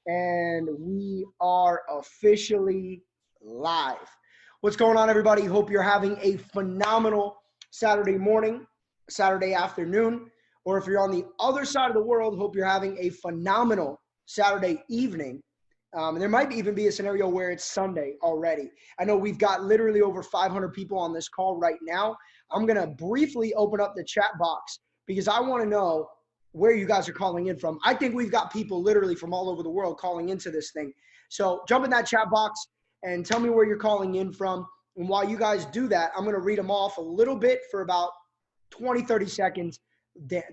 And we are officially live. What's going on, everybody? Hope you're having a phenomenal Saturday morning, Saturday afternoon, or if you're on the other side of the world, hope you're having a phenomenal Saturday evening. And there might even be a scenario where it's Sunday already. I know we've got literally over 500 people on this call right now. I'm going to briefly open up the chat box because I want to know where you guys are calling in from. I think we've got people literally from all over the world calling into this thing. So jump in that chat box and tell me where you're calling in from. And while you guys do that, I'm going to read them off a little bit for about 20, 30 seconds.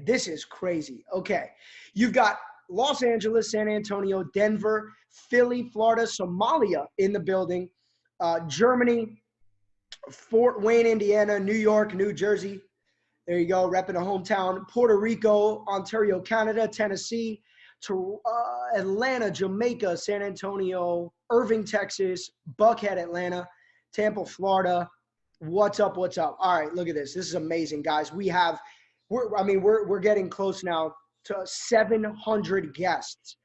This is crazy. Okay. You've got Los Angeles, San Antonio, Denver, Philly, Florida, Somalia in the building, Germany, Fort Wayne, Indiana, New York, New Jersey. There you go, repping a hometown. Puerto Rico, Ontario, Canada, Tennessee, to Atlanta, Jamaica, San Antonio, Irving, Texas, Buckhead, Atlanta, Tampa, Florida. What's up? What's up? All right, look at this. This is amazing, guys. We're getting close now to 700 guests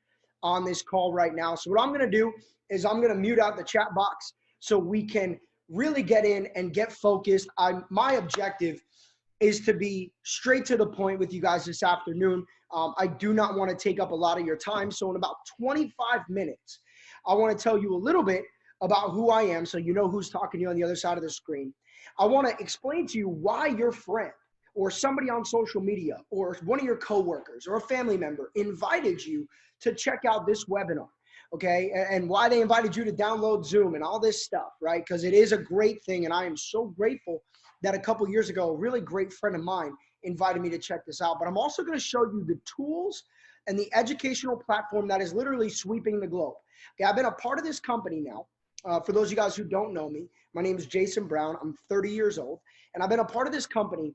on this call right now. So what I'm going to do is I'm going to mute out the chat box so we can really get in and get focused. My objective is to be straight to the point with you guys this afternoon. I do not want to take up a lot of your time. So in about 25 minutes, I want to tell you a little bit about who I am so you know who's talking to you on the other side of the screen. I want to explain to you why your friend or somebody on social media or one of your coworkers or a family member invited you to check out this webinar, okay? And why they invited you to download Zoom and all this stuff, right? Because it is a great thing, and I am so grateful that a couple years ago, a really great friend of mine invited me to check this out. But I'm also going to show you the tools and the educational platform that is literally sweeping the globe. Okay, I've been a part of this company now. For those of you guys who don't know me, my name is Jason Brown. I'm 30 years old, and I've been a part of this company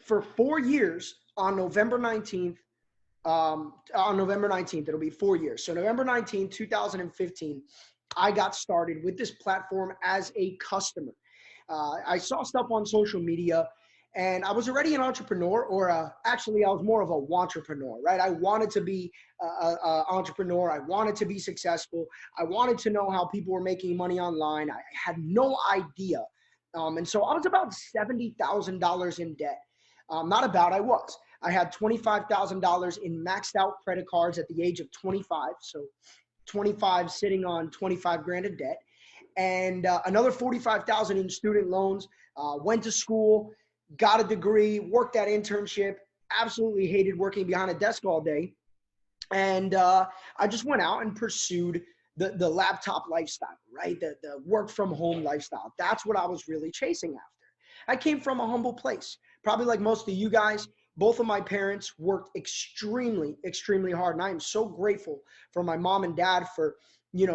for 4 years on November 19th. It'll be 4 years. So November 19th, 2015, I got started with this platform as a customer. I saw stuff on social media, and I was already an entrepreneur, or actually I was more of a wantrepreneur, right? I wanted to be an entrepreneur. I wanted to be successful. I wanted to know how people were making money online. I had no idea. And so I was about $70,000 in debt. I was. I had $25,000 in maxed out credit cards at the age of 25. So 25 sitting on 25 grand of debt. And another 45,000 in student loans, went to school, got a degree, worked that internship, absolutely hated working behind a desk all day. And I just went out and pursued the laptop lifestyle, right? The work from home lifestyle. That's what I was really chasing after. I came from a humble place, probably like most of you guys. Both of my parents worked extremely, extremely hard. And I am so grateful for my mom and dad for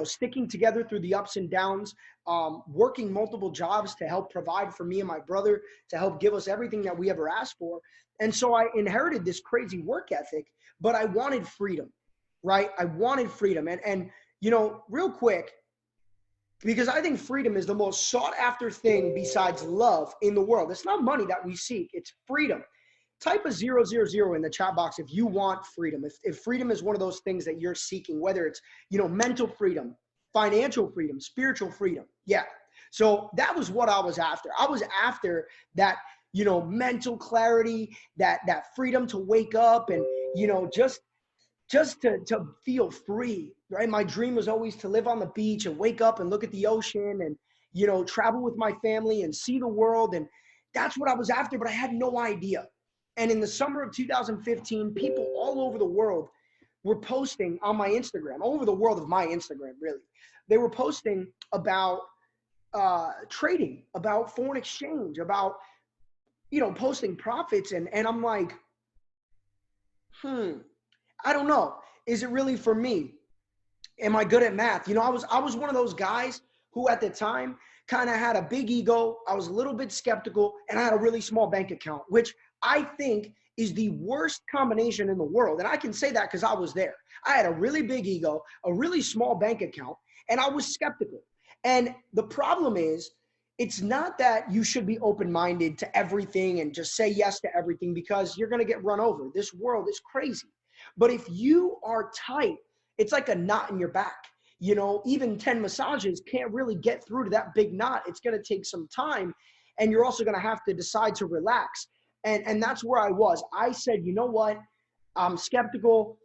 sticking together through the ups and downs, working multiple jobs to help provide for me and my brother, to help give us everything that we ever asked for. And so I inherited this crazy work ethic, but I wanted freedom, right? I wanted freedom. And real quick, because I think freedom is the most sought after thing besides love in the world. It's not money that we seek, it's freedom. Type a 000 in the chat box if you want freedom. If freedom is one of those things that you're seeking, whether it's, mental freedom, financial freedom, spiritual freedom. Yeah. So that was what I was after. I was after that, mental clarity, that freedom to wake up and, just to feel free, right? My dream was always to live on the beach and wake up and look at the ocean and, travel with my family and see the world. And that's what I was after, but I had no idea. And in the summer of 2015, people all over the world were posting on my Instagram, all over the world of my Instagram, really. They were posting about trading, about foreign exchange, about, posting profits. And I'm like, I don't know. Is it really for me? Am I good at math? I was one of those guys who at the time kind of had a big ego. I was a little bit skeptical, and I had a really small bank account, which I think is the worst combination in the world. And I can say that because I was there. I had a really big ego, a really small bank account, and I was skeptical. And the problem is, it's not that you should be open-minded to everything and just say yes to everything, because you're going to get run over. This world is crazy. But if you are tight it's like a knot in your back. You know, even 10 massages can't really get through to that big knot. It's going to take some time, and you're also going to have to decide to relax. And that's where I was. I said, you know what? I'm skeptical.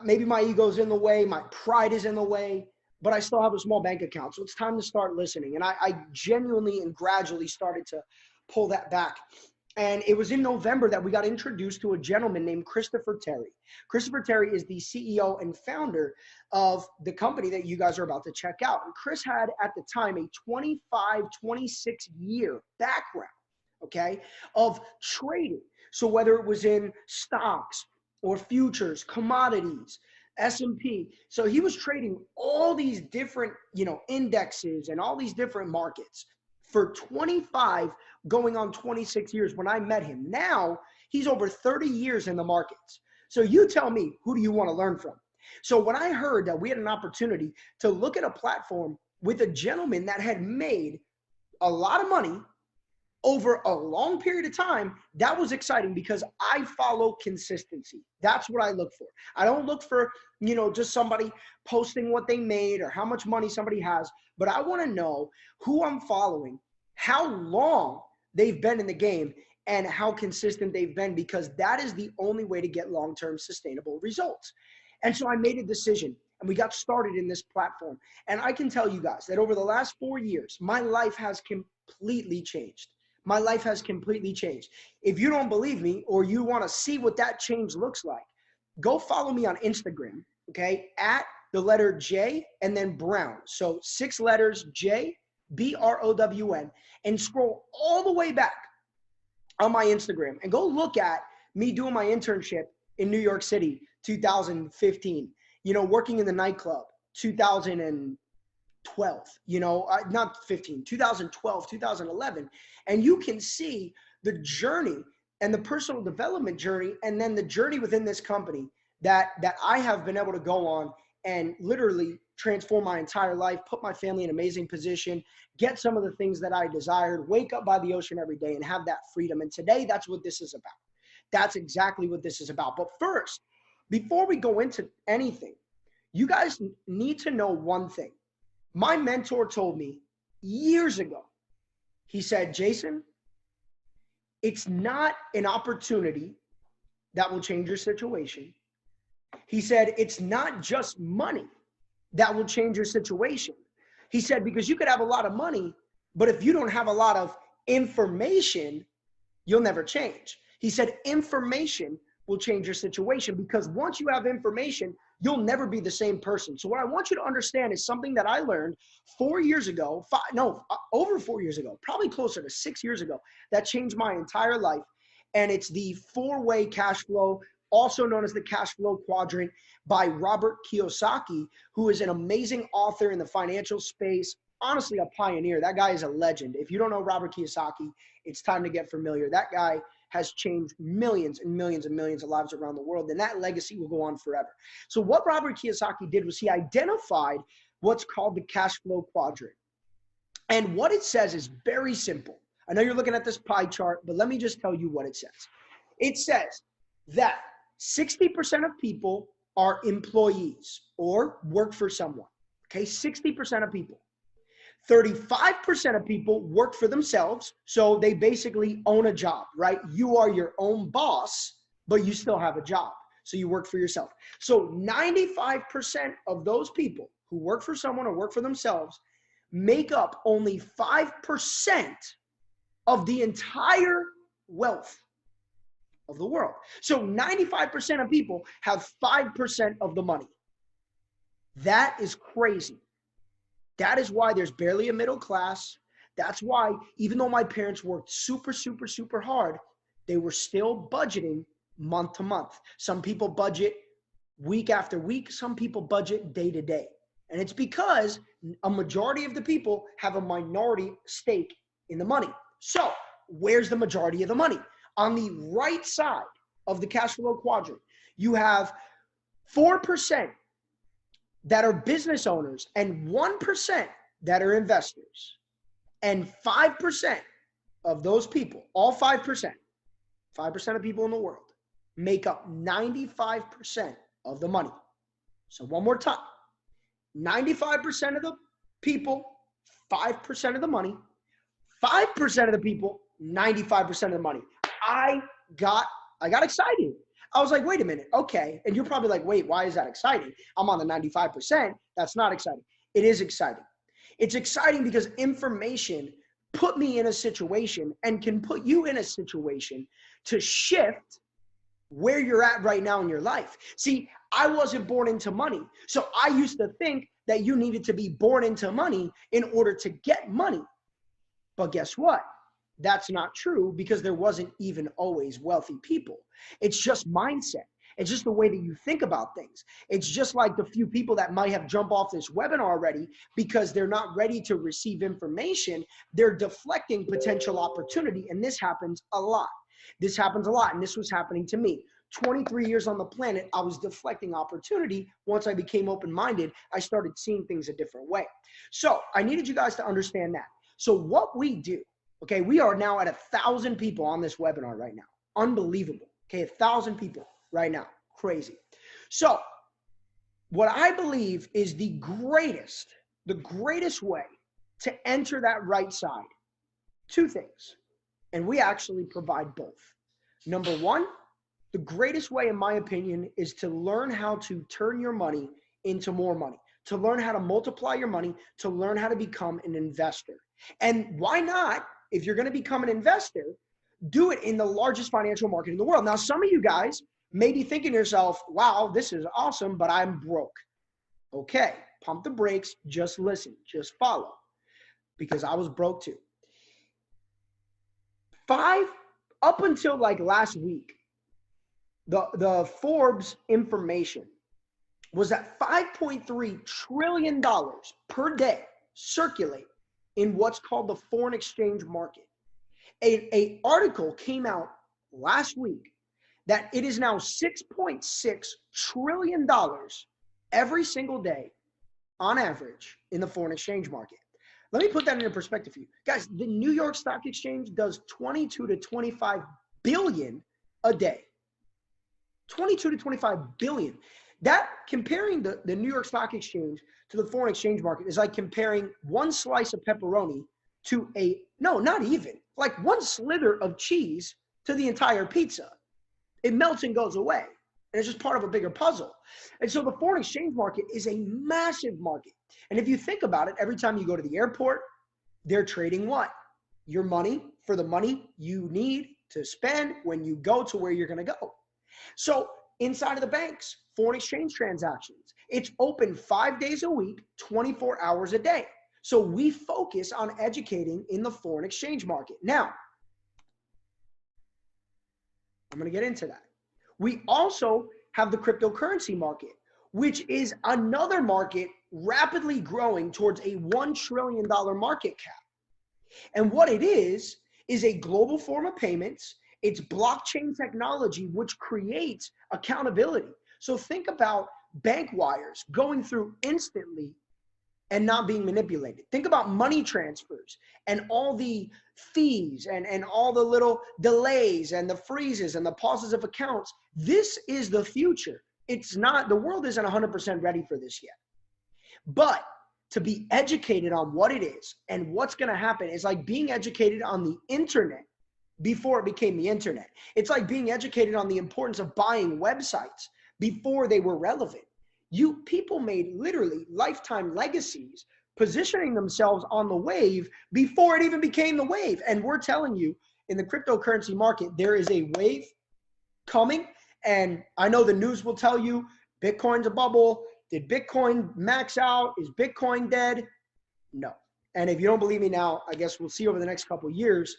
Maybe my ego's in the way. My pride is in the way, but I still have a small bank account. So it's time to start listening. And I genuinely and gradually started to pull that back. And it was in November that we got introduced to a gentleman named Christopher Terry. Christopher Terry is the CEO and founder of the company that you guys are about to check out. And Chris had at the time a 25, 26 year background, okay, of trading. So whether it was in stocks or futures, commodities, S&P. So he was trading all these different, indexes and all these different markets for 25 going on 26 years when I met him. Now he's over 30 years in the markets. So you tell me, who do you want to learn from? So when I heard that we had an opportunity to look at a platform with a gentleman that had made a lot of money over a long period of time, that was exciting because I follow consistency. That's what I look for. I don't look for, just somebody posting what they made or how much money somebody has, but I want to know who I'm following, how long they've been in the game, and how consistent they've been, because that is the only way to get long-term sustainable results. And so I made a decision, and we got started in this platform. And I can tell you guys that over the last 4 years, my life has completely changed. My life has completely changed. If you don't believe me, or you want to see what that change looks like, go follow me on Instagram, okay, at the letter J and then Brown. So 6 letters, J, BROWN, and scroll all the way back on my Instagram and go look at me doing my internship in New York City, 2015, working in the nightclub, 2012, not 15, 2012, 2011. And you can see the journey and the personal development journey, and then the journey within this company that I have been able to go on and literally transform my entire life, put my family in an amazing position, get some of the things that I desired, wake up by the ocean every day and have that freedom. And today, that's what this is about. That's exactly what this is about. But first, before we go into anything, you guys need to know one thing. My mentor told me years ago, he said, Jason, it's not an opportunity that will change your situation. He said, it's not just money that will change your situation. He said, because you could have a lot of money, but if you don't have a lot of information, you'll never change. He said, information will change your situation, because once you have information, you'll never be the same person. So what I want you to understand is something that I learned 4 years ago, over 4 years ago, probably closer to 6 years ago, that changed my entire life. And it's the 4-way cash flow, also known as the cash flow quadrant, by Robert Kiyosaki, who is an amazing author in the financial space. Honestly, a pioneer. That guy is a legend. If you don't know Robert Kiyosaki, it's time to get familiar. That guy has changed millions and millions and millions of lives around the world, and that legacy will go on forever. So what Robert Kiyosaki did was he identified what's called the cash flow quadrant. And what it says is very simple. I know you're looking at this pie chart, but let me just tell you what it says. It says that 60% of people are employees or work for someone. Okay, 60% of people. 35% of people work for themselves, so they basically own a job, right? You are your own boss, but you still have a job, so you work for yourself. So 95% of those people who work for someone or work for themselves make up only 5% of the entire wealth of the world. So 95% of people have 5% of the money. That is crazy. That is why there's barely a middle class. That's why, even though my parents worked super, super, super hard, they were still budgeting month to month. Some people budget week after week. Some people budget day to day. And it's because a majority of the people have a minority stake in the money. So where's the majority of the money? On the right side of the cash flow quadrant, you have 4% that are business owners and 1% that are investors. And 5% of those people, all 5% of people in the world, make up 95% of the money. So one more time, 95% of the people, 5% of the money, 5% of the people, 95% of the money. I got excited. I was like, wait a minute, okay. And you're probably like, wait, why is that exciting? I'm on the 95%. That's not exciting. It is exciting. It's exciting because information put me in a situation and can put you in a situation to shift where you're at right now in your life. See, I wasn't born into money. So I used to think that you needed to be born into money in order to get money. But guess what? That's not true, because there wasn't even always wealthy people. It's just mindset. It's just the way that you think about things. It's just like the few people that might have jumped off this webinar already because they're not ready to receive information. They're deflecting potential opportunity. And this happens a lot. This happens a lot. And this was happening to me. 23 years on the planet, I was deflecting opportunity. Once I became open-minded, I started seeing things a different way. So I needed you guys to understand that. So what we do, okay, we are now at 1,000 people on this webinar right now. Unbelievable. Okay, 1,000 people right now. Crazy. So what I believe is the greatest way to enter that right side, two things. And we actually provide both. Number one, the greatest way, in my opinion, is to learn how to turn your money into more money, to learn how to multiply your money, to learn how to become an investor. And why not, if you're going to become an investor, do it in the largest financial market in the world. Now, some of you guys may be thinking to yourself, wow, this is awesome, but I'm broke. Okay, pump the brakes, just listen, just follow, because I was broke too. Up until like last week, the Forbes information was that $5.3 trillion per day circulate in what's called the foreign exchange market. An article came out last week that it is now $6.6 trillion every single day on average in the foreign exchange market. Let me put that into perspective for you. Guys, the New York Stock Exchange does 22 to 25 billion a day. 22 to 25 billion. That, comparing the New York Stock Exchange to the foreign exchange market, is like comparing one slice of pepperoni to not even, like one slither of cheese to the entire pizza. It melts and goes away. And it's just part of a bigger puzzle. And so the foreign exchange market is a massive market. And if you think about it, every time you go to the airport, they're trading what? Your money for the money you need to spend when you go to where you're going to go. So inside of the banks, foreign exchange transactions, it's open 5 days a week, 24 hours a day. So we focus on educating in the foreign exchange market. Now, I'm going to get into that. We also have the cryptocurrency market, which is another market rapidly growing towards a $1 trillion market cap. And what it is a global form of payments. It's blockchain technology, which creates accountability. So think about bank wires going through instantly and not being manipulated. Think about money transfers and all the fees and all the little delays and the freezes and the pauses of accounts. This is the future. It's not, the world isn't 100% ready for this yet. But to be educated on what it is and what's going to happen is like being educated on the internet before it became the internet. It's like being educated on the importance of buying websites before they were relevant. People made literally lifetime legacies positioning themselves on the wave before it even became the wave. And we're telling you, in the cryptocurrency market, there is a wave coming. And I know the news will tell you Bitcoin's a bubble. Did Bitcoin max out? Is Bitcoin dead? No. And if you don't believe me now, I guess we'll see over the next couple of years,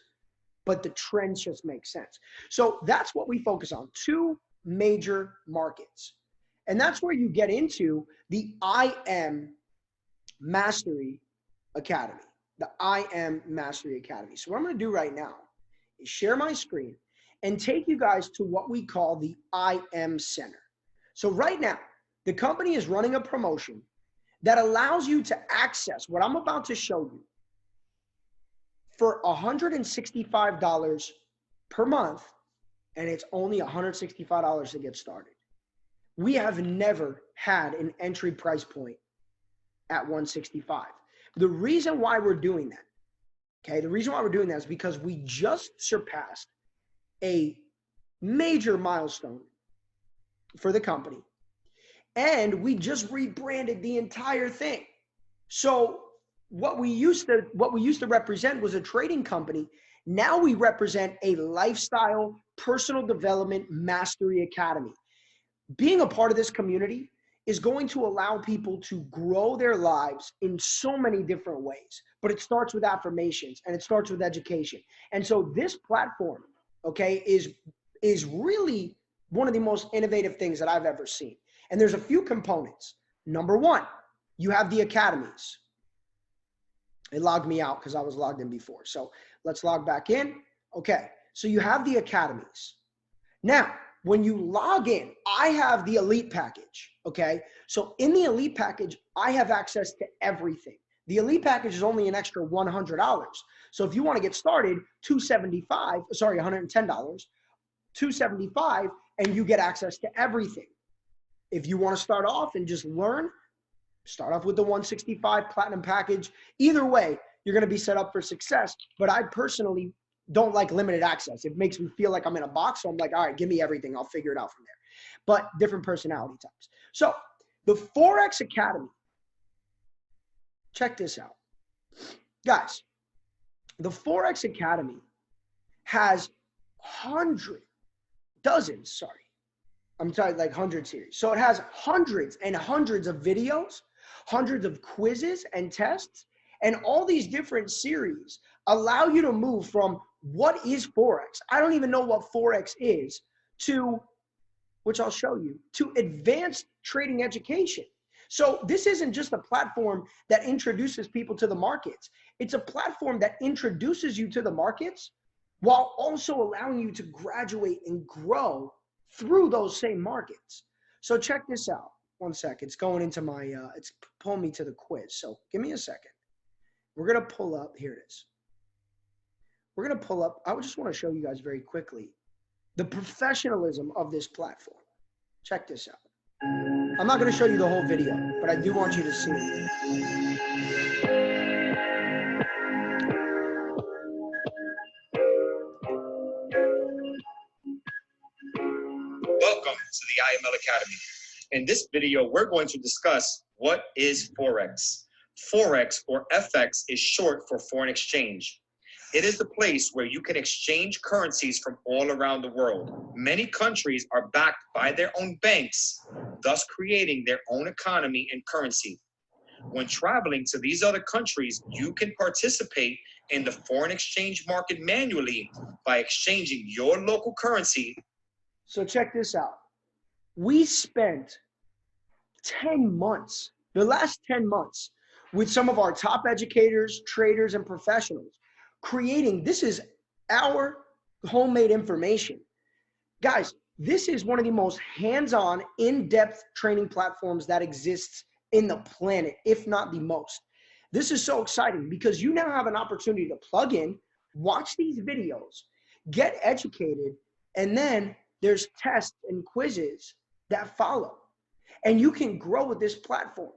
but the trends just make sense. So that's what we focus on, two major markets. And that's where you get into the IM Mastery Academy, the IM Mastery Academy. So what I'm going to do right now is share my screen and take you guys to what we call the IM Center. So right now, the company is running a promotion that allows you to access what I'm about to show you for $165 per month, and it's only $165 to get started. we have never had an entry price point at 165. The reason why we're doing that, okay, the reason why we're doing that is because we just surpassed a major milestone for the company, and we just rebranded the entire thing. So what we used to represent was a trading company. Now we represent a lifestyle, personal development, mastery academy. Being a part of this community is going to allow people to grow their lives in so many different ways. But it starts with affirmations and it starts with education. And so this platform, okay, is really one of the most innovative things that I've ever seen. And there's a few components. Number one, you have the academies. It logged me out because I was logged in before. So let's log back in. Okay, so you have the academies. Now, when you log in, I have the elite package, okay? So in the elite package, I have access to everything. The elite package is only an extra $100. So if you want to get started, $110, $275, and you get access to everything. If you want to start off and just learn, start off with the 165 platinum package. Either way, you're going to be set up for success. But I personally don't like limited access. It makes me feel like I'm in a box. So I'm like, all right, give me everything. I'll figure it out from there. But different personality types. So the Forex Academy, check this out. Guys, the Forex Academy has I'm talking like 100 series. So it has hundreds and hundreds of videos, hundreds of quizzes and tests, and all these different series allow you to move from what is Forex, I don't even know what Forex is, to, which I'll show you, to advanced trading education. So this isn't just a platform that introduces people to the markets. It's a platform that introduces you to the markets while also allowing you to graduate and grow through those same markets. So check this out. One sec. It's going into my, it's pulling me to the quiz. So give me a second. We're going to pull up. Here it is. We're going to pull up. I just want to show you guys very quickly the professionalism of this platform. Check this out. I'm not going to show you the whole video, but I do want you to see it. Welcome to the IML Academy. In this video, we're going to discuss what is Forex. Forex, or FX, is short for foreign exchange. It is the place where you can exchange currencies from all around the world. Many countries are backed by their own banks, thus creating their own economy and currency. When traveling to these other countries, you can participate in the foreign exchange market manually by exchanging your local currency. So check this out. We spent 10 months, the last 10 months, with some of our top educators, traders, and professionals creating, this is our homemade information. Guys, this is one of the most hands-on, in-depth training platforms that exists in the planet, if not the most. This is so exciting because you now have an opportunity to plug in, watch these videos, get educated, and then there's tests and quizzes that follow. And you can grow with this platform.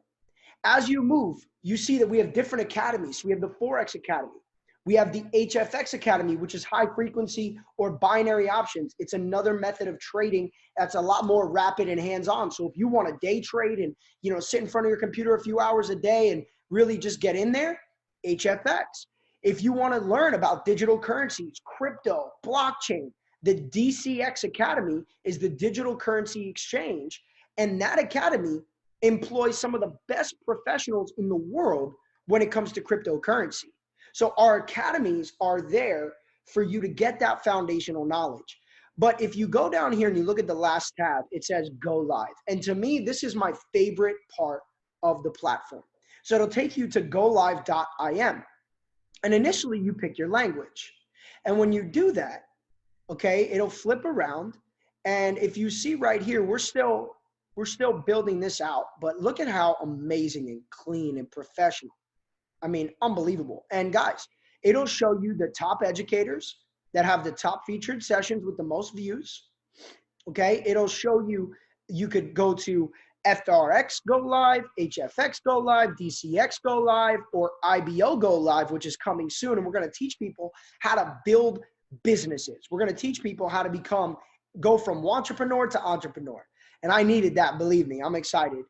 As you move, you see that we have different academies. We have the Forex Academy. We have the HFX Academy, which is high frequency or binary options. It's another method of trading that's a lot more rapid and hands-on. So if you want to day trade and, you know, sit in front of your computer a few hours a day and really just get in there, HFX. If you want to learn about digital currencies, crypto, blockchain, the DCX Academy is the digital currency exchange. And that academy employs some of the best professionals in the world when it comes to cryptocurrency. So our academies are there for you to get that foundational knowledge. But if you go down here and you look at the last tab, it says Go Live. And to me, this is my favorite part of the platform. So it'll take you to golive.im. And initially you pick your language. And when you do that, okay, it'll flip around. And if you see right here, we're still building this out, but look at how amazing and clean and professional. I mean, unbelievable. And guys, it'll show you the top educators that have the top featured sessions with the most views. Okay. It'll show you You could go to FRX Go Live, HFX Go Live, DCX Go Live, or IBO Go Live, which is coming soon. And we're going to teach people how to build businesses. We're going to teach people how to go from entrepreneur to entrepreneur. And I needed that, believe me. I'm excited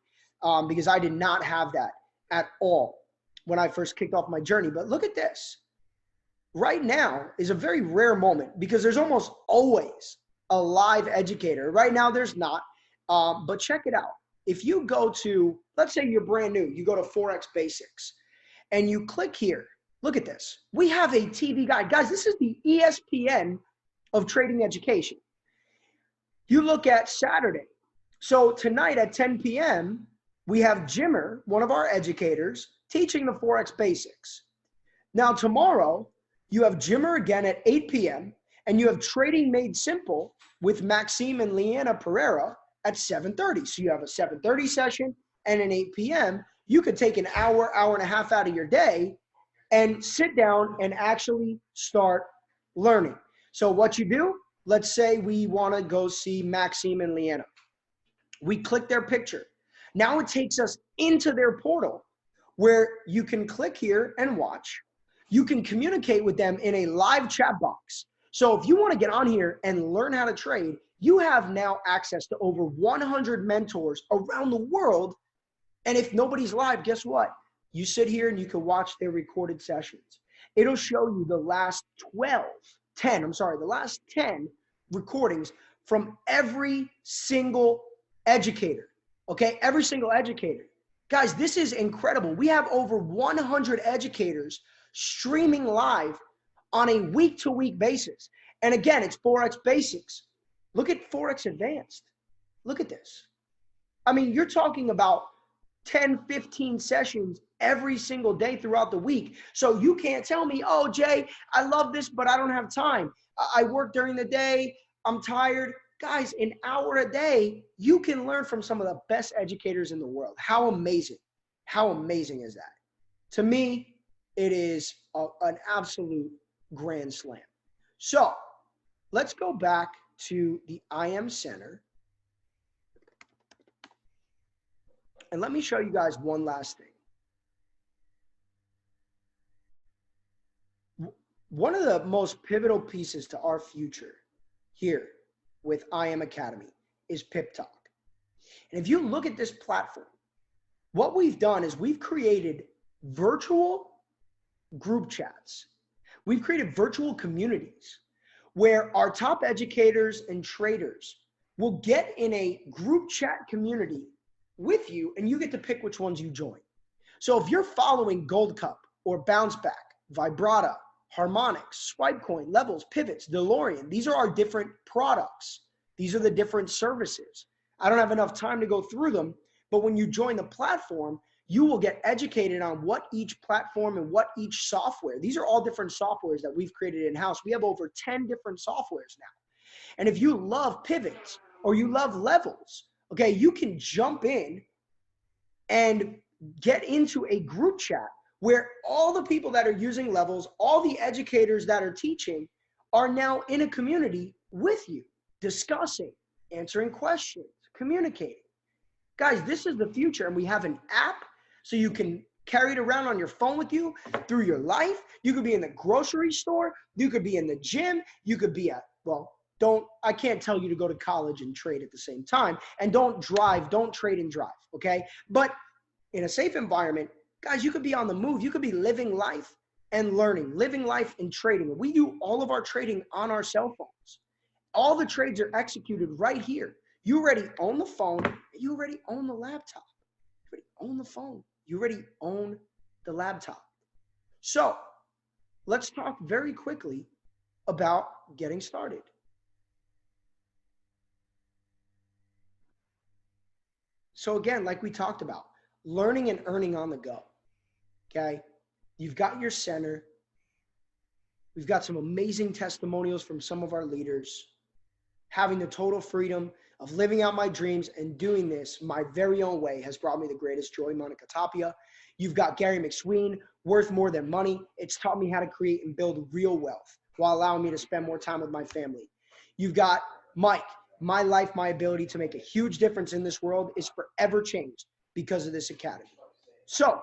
because I did not have that at all when I first kicked off my journey. But look at this. Right now is a very rare moment because there's almost always a live educator. Right now there's not, but check it out. If you go to, let's say you're brand new, you go to Forex Basics and you click here, look at this. We have a TV guide. Guys, this is the ESPN of trading education. You look at Saturday. So tonight at 10 p.m., we have Jimmer, one of our educators, teaching the Forex Basics. Now tomorrow, you have Jimmer again at 8 p.m., and you have Trading Made Simple with Maxime and Leanna Pereira at 7:30. So you have a 7:30 session and an 8 p.m. You could take an hour, hour and a half out of your day and sit down and actually start learning. So what you do, let's say we want to go see Maxime and Leanna. We click their picture. Now it takes us into their portal where you can click here and watch. You can communicate with them in a live chat box. So if you want to get on here and learn how to trade, you have now access to over 100 mentors around the world. And if nobody's live, guess what? You sit here and you can watch their recorded sessions. It'll show you the last 10 recordings from every single educator. Okay, every single educator. Guys, this is incredible. We have over 100 educators streaming live on a week-to-week basis. And again, it's Forex Basics. Look at Forex Advanced. Look at this. I mean, you're talking about 10, 15 sessions every single day throughout the week. So you can't tell me, oh, Jay, I love this, but I don't have time. I work during the day. I'm tired. Guys, an hour a day, you can learn from some of the best educators in the world. How amazing. How amazing is that? To me, it is an absolute grand slam. So let's go back to the IM Center. And let me show you guys one last thing. One of the most pivotal pieces to our future here with IM Academy is Pip Talk. And if you look at this platform, what we've done is we've created virtual group chats. We've created virtual communities where our top educators and traders will get in a group chat community with you, and you get to pick which ones you join. So if you're following Gold Cup or Bounce Back, Vibrata, Harmonics, Swipecoin, Levels, Pivots, DeLorean, these are our different products. These are the different services. I don't have enough time to go through them, but when you join the platform, you will get educated on what each platform and what each software. These are all different softwares that we've created in-house. We have over 10 different softwares now. And if you love pivots or you love levels, okay, you can jump in and get into a group chat where all the people that are using levels, all the educators that are teaching are now in a community with you, discussing, answering questions, communicating. Guys, this is the future, and we have an app so you can carry it around on your phone with you through your life. You could be in the grocery store. You could be in the gym. You could be at, well, I can't tell you to go to college and trade at the same time. And don't trade and drive, okay? But in a safe environment, guys, you could be on the move. You could be living life and learning, living life and trading. We do all of our trading on our cell phones. All the trades are executed right here. You already own the phone. You already own the laptop. You already own the phone. You already own the laptop. So let's talk very quickly about getting started. So again, like we talked about, learning and earning on the go, okay? You've got your center. We've got some amazing testimonials from some of our leaders. Having the total freedom of living out my dreams and doing this my very own way has brought me the greatest joy, Monica Tapia. You've got Gary McSween, Worth More Than Money. It's taught me how to create and build real wealth while allowing me to spend more time with my family. You've got Mike, my life, my ability to make a huge difference in this world is forever changed because of this academy. So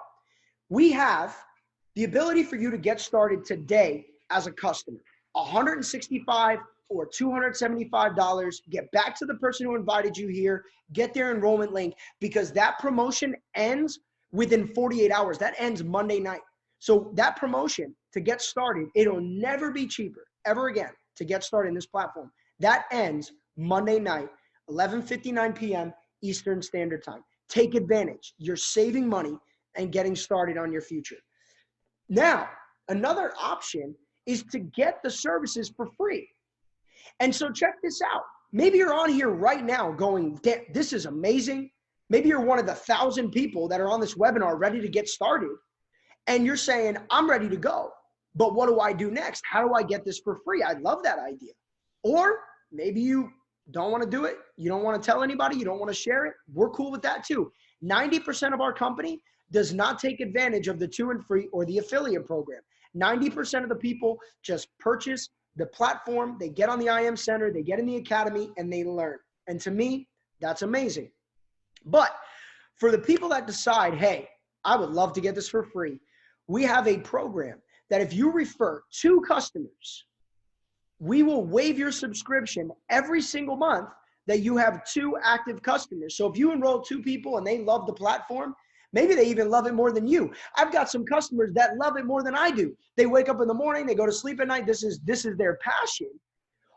we have the ability for you to get started today as a customer. $165 or $275. Get back to the person who invited you here. Get their enrollment link, because that promotion ends within 48 hours. That ends Monday night. So that promotion to get started, it'll never be cheaper ever again to get started in this platform. That ends Monday night, 11:59 p.m. Eastern Standard Time. Take advantage. You're saving money and getting started on your future. Now, another option is to get the services for free. And so check this out. Maybe you're on here right now going, this is amazing. Maybe you're one of the 1,000 people that are on this webinar ready to get started. And you're saying, I'm ready to go. But what do I do next? How do I get this for free? I love that idea. Or maybe you don't want to do it. You don't want to tell anybody. You don't want to share it. We're cool with that too. 90% of our company does not take advantage of the 2 and free or the affiliate program. 90% of the people just purchase the platform, they get on the IM Center, they get in the academy, and they learn. And to me, that's amazing. But for the people that decide, hey, I would love to get this for free, we have a program that if you refer 2 customers, we will waive your subscription every single month that you have 2 active customers. So if you enroll 2 people and they love the platform, maybe they even love it more than you. I've got some customers that love it more than I do. They wake up in the morning, they go to sleep at night. This is their passion.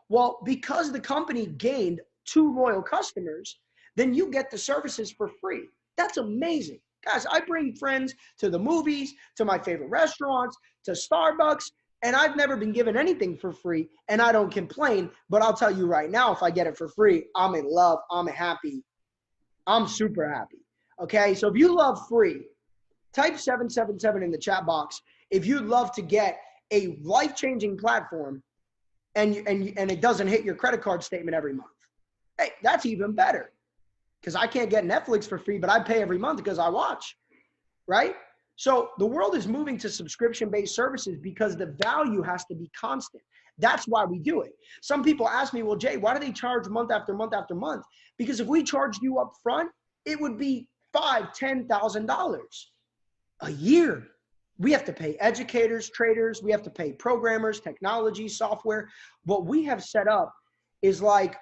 Well, because the company gained 2 loyal customers, then you get the services for free. That's amazing. Guys, I bring friends to the movies, to my favorite restaurants, to Starbucks, and I've never been given anything for free, and I don't complain. But I'll tell you right now, if I get it for free, I'm in love, I'm happy, I'm super happy. Okay, so if you love free, type 777 in the chat box if you'd love to get a life-changing platform and it doesn't hit your credit card statement every month. Hey, that's even better, because I can't get Netflix for free, but I pay every month because I watch, right? So the world is moving to subscription-based services because the value has to be constant. That's why we do it. Some people ask me, well, Jay, why do they charge month after month after month? Because if we charged you up front, it would be $5,000, $10,000 a year. We have to pay educators, traders, we have to pay programmers, technology, software. What we have set up is like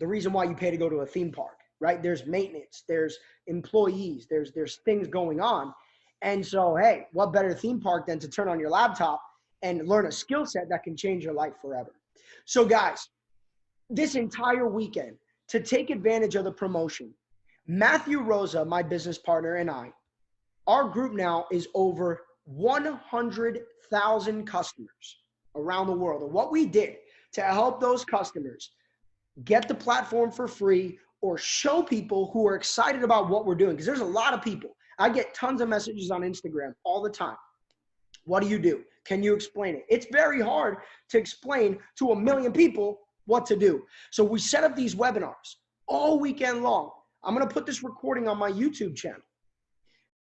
the reason why you pay to go to a theme park, right? There's maintenance, there's employees, there's things going on. And so, hey, what better theme park than to turn on your laptop and learn a skill set that can change your life forever? So guys, this entire weekend, to take advantage of the promotion, Matthew Rosa, my business partner, and I, our group now is over 100,000 customers around the world. And what we did to help those customers get the platform for free or show people who are excited about what we're doing, because there's a lot of people. I get tons of messages on Instagram all the time. What do you do? Can you explain it? It's very hard to explain to 1 million people what to do. So we set up these webinars all weekend long. I'm going to put this recording on my YouTube channel.